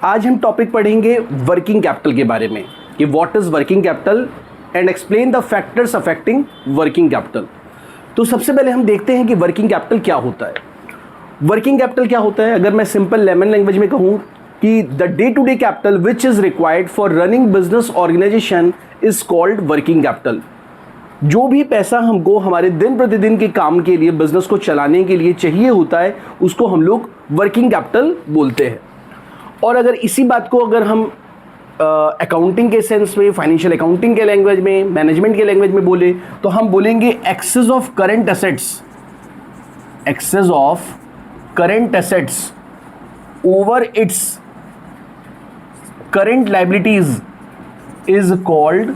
आज हम टॉपिक पढ़ेंगे वर्किंग कैपिटल के बारे में कि what is working capital and explain the factors affecting working capital. तो सबसे पहले हम देखते हैं कि वर्किंग कैपिटल क्या होता है। वर्किंग कैपिटल क्या होता है, अगर मैं सिंपल लेमन लैंग्वेज में कहूँ कि the day to day capital which is required for running business organization is called working capital. जो भी पैसा हमको हमारे दिन प्रतिदिन के काम के लिए, बिजनेस को चलाने के लिए चाहिए होता है, उसको हम लोग वर्किंग कैपिटल बोलते हैं। और अगर इसी बात को अगर हम अकाउंटिंग के सेंस में, फाइनेंशियल अकाउंटिंग के लैंग्वेज में, मैनेजमेंट के लैंग्वेज में बोले तो हम बोलेंगे excess of current assets, excess of current assets over its current liabilities is called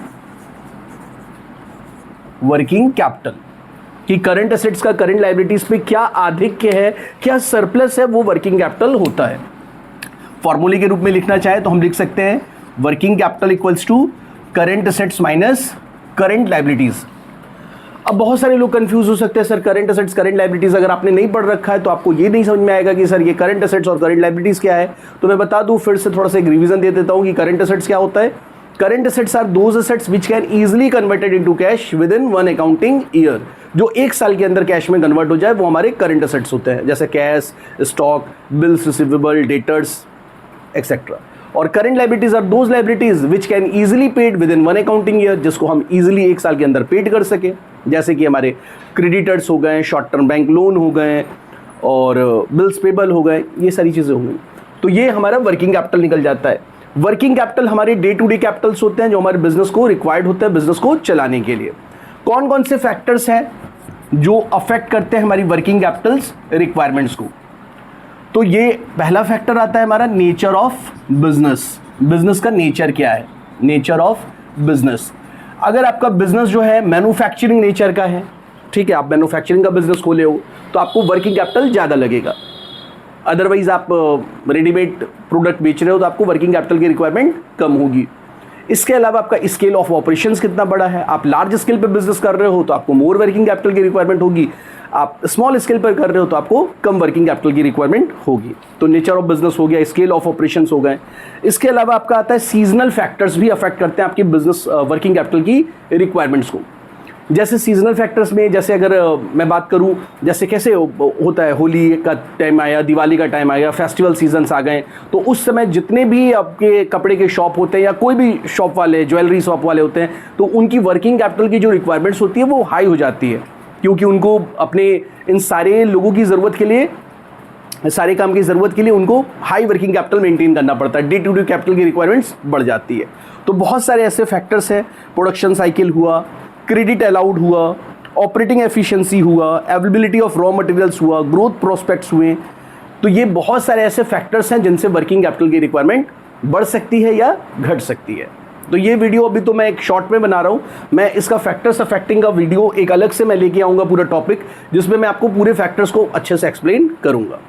working capital. कि करंट एसेट्स का करंट लायबिलिटीज पे क्या आधिक्य है, क्या सरप्लस है, वो वर्किंग कैपिटल होता है। फॉर्मूले के रूप में लिखना चाहे तो हम लिख सकते हैं working capital equals to current assets minus current liabilities. अब बहुत सारे लोग कंफ्यूज हो सकते हैं, sir current assets current liabilities अगर आपने नहीं पढ़ रखा है तो आपको ये नहीं समझ में आएगा कि सर ये करंट एसेट्स और करंट लायबिलिटीज क्या है। तो मैं बता दूं, फिर से थोड़ा सा एक रिवीजन दे देता हूं कि करंट एसेट्स क्या होता है। Current assets are those assets which can easily converted into cash within one accounting year. जो एक साल के अंदर कैश में कन्वर्ट हो जाए वो हमारे करंट एसेट्स होते हैं, जैसे cash, stock, bills receivable, debtors etcetera. और current liabilities are those liabilities which can easily paid within one accounting year, जिसको हम इजीली एक साल के अंदर पेड कर सके, जैसे कि हमारे क्रेडिटर्स हो गए, शॉर्ट टर्म बैंक लोन हो गए और बिल्स पेबल हो गए, ये सारी चीज़ें हो गई। तो ये हमारा वर्किंग कैपिटल निकल जाता है। वर्किंग कैपिटल हमारे डे टू डे कैपिटल्स होते हैं जो हमारे बिजनेस को रिक्वायर्ड होते हैं बिजनेस को चलाने के लिए। कौन कौन से फैक्टर्स हैं जो अफेक्ट करते हैं हमारी वर्किंग कैपिटल्स रिक्वायरमेंट्स को। तो ये पहला फैक्टर आता है हमारा नेचर ऑफ बिजनेस। बिजनेस का नेचर क्या है, नेचर ऑफ बिजनेस। अगर आपका बिजनेस जो है मैन्युफैक्चरिंग नेचर का है, ठीक है, आप मैन्युफैक्चरिंग का बिजनेस खोले हो तो आपको वर्किंग कैपिटल ज़्यादा लगेगा। अदरवाइज आप रेडीमेड प्रोडक्ट बेच रहे हो तो आपको वर्किंग कैपिटल की रिक्वायरमेंट कम होगी। इसके अलावा आपका स्केल ऑफ ऑपरेशंस कितना बड़ा है, आप लार्ज स्केल पे बिजनेस कर रहे हो तो आपको मोर वर्किंग कैपिटल की रिक्वायरमेंट होगी, आप स्मॉल स्केल पर कर रहे हो तो आपको कम वर्किंग कैपिटल की रिक्वायरमेंट होगी। तो नेचर ऑफ बिजनेस हो गया, स्केल ऑफ ऑपरेशंस हो गए। इसके अलावा आपका आता है सीजनल फैक्टर्स भी अफेक्ट करते हैं आपकी बिजनेस वर्किंग कैपिटल की रिक्वायरमेंट्स को। जैसे सीजनल फैक्टर्स में, जैसे अगर मैं बात करूं, जैसे कैसे होता है, होली का टाइम आया, दिवाली का टाइम आया, फेस्टिवल सीजन्स आ गए, तो उस समय जितने भी आपके कपड़े के शॉप होते हैं या कोई भी शॉप वाले, ज्वेलरी शॉप वाले होते हैं, तो उनकी वर्किंग कैपिटल की जो रिक्वायरमेंट्स होती है वो हाई हो जाती है, क्योंकि उनको अपने इन सारे लोगों की ज़रूरत के लिए, सारे काम की ज़रूरत के लिए उनको हाई वर्किंग कैपिटल मेंटेन करना पड़ता है, डे टू डे कैपिटल की रिक्वायरमेंट्स बढ़ जाती है। तो बहुत सारे ऐसे फैक्टर्स हैं, प्रोडक्शन साइकिल हुआ, क्रेडिट अलाउड हुआ, ऑपरेटिंग एफिशिएंसी हुआ, अवेलेबिलिटी ऑफ रॉ मटेरियल्स हुआ, ग्रोथ प्रोस्पेक्ट्स हुए। तो ये बहुत सारे ऐसे फैक्टर्स हैं जिनसे वर्किंग कैपिटल की रिक्वायरमेंट बढ़ सकती है या घट सकती है। तो ये वीडियो अभी तो मैं एक शॉर्ट में बना रहा हूँ, मैं इसका फैक्टर्स अफेक्टिंग का वीडियो एक अलग से मैं लेके आऊँगा पूरा टॉपिक, जिसमें मैं आपको पूरे फैक्टर्स को अच्छे से एक्सप्लेन करूँगा।